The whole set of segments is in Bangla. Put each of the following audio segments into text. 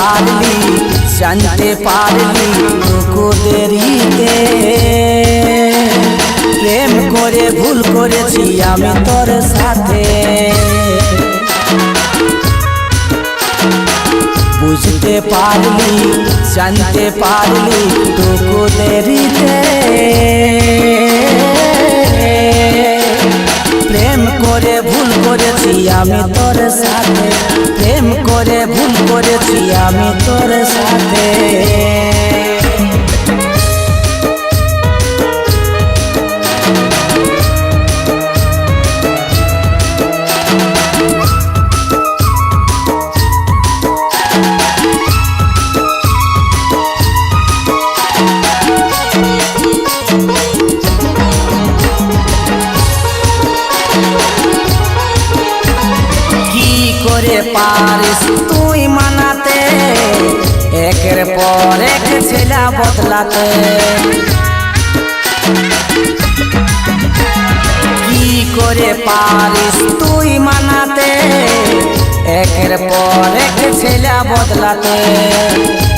পারলি জানতে পারলি তোকে দেরিতে প্রেম করে ভুল করেছি আমি তোর সাথে বুঝতে পারলি জানতে পারলি তোকে দেরিতে প্রেম করে ভুল করেছি আমি তোর সাথে প্রেম করে ভুল করেছি আমি তোর সাথে পারিস তুই মানাতে একের পর এক ছেলে বদলাতে কি করে পারিস তুই মানাতে একের পর এক ছেলে বদলাতে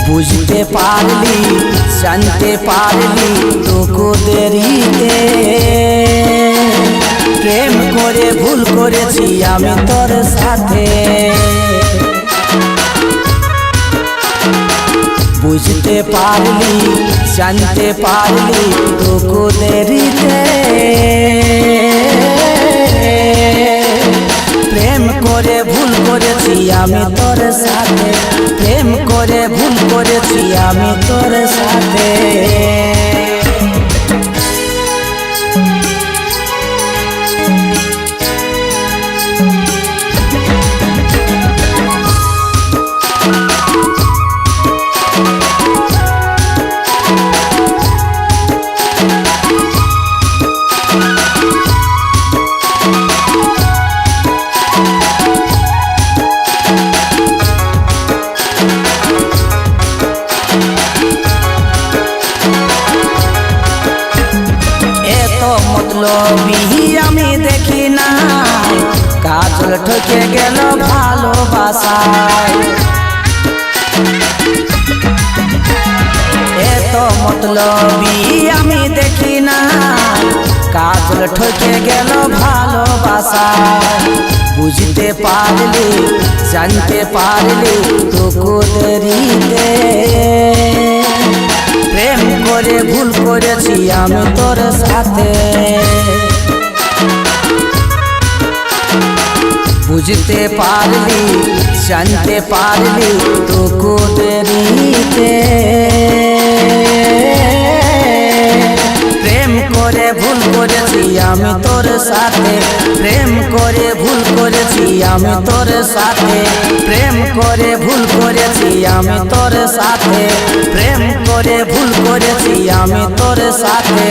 বুঝতে পারলি জানতে পারলি তোকে দেরিতে প্রেম করে ভুল করেছি আমি তোর সাথে বুঝতে পারলি জানতে পারলি তোকে দেরিতে প্রেম করে ভুল করেছি আমি তোর সাথে প্রেম করে ভুল করেছি আমি তোর সাথে আমি দেখি না কাজল ঠকে গেল ভালোবাসায় এত মতলবি আমি দেখি না কাজল ঠকে গেল ভালোবাসায় বুঝতে পারলি জানতে পারলি তোকে দেরিতে প্রেম করে ভুল করেছি আমি তোর সাথে বুঝতে পারলি জানতে পারলি তোকে দেরিতে প্রেম করে ভুল করেছি আমি তোর সাথে প্রেম করে ভুল করেছি আমি তোর সাথে প্রেম করে ভুল করেছি আমি তোর সাথে প্রেম করে ভুল করেছি আমি তোর সাথে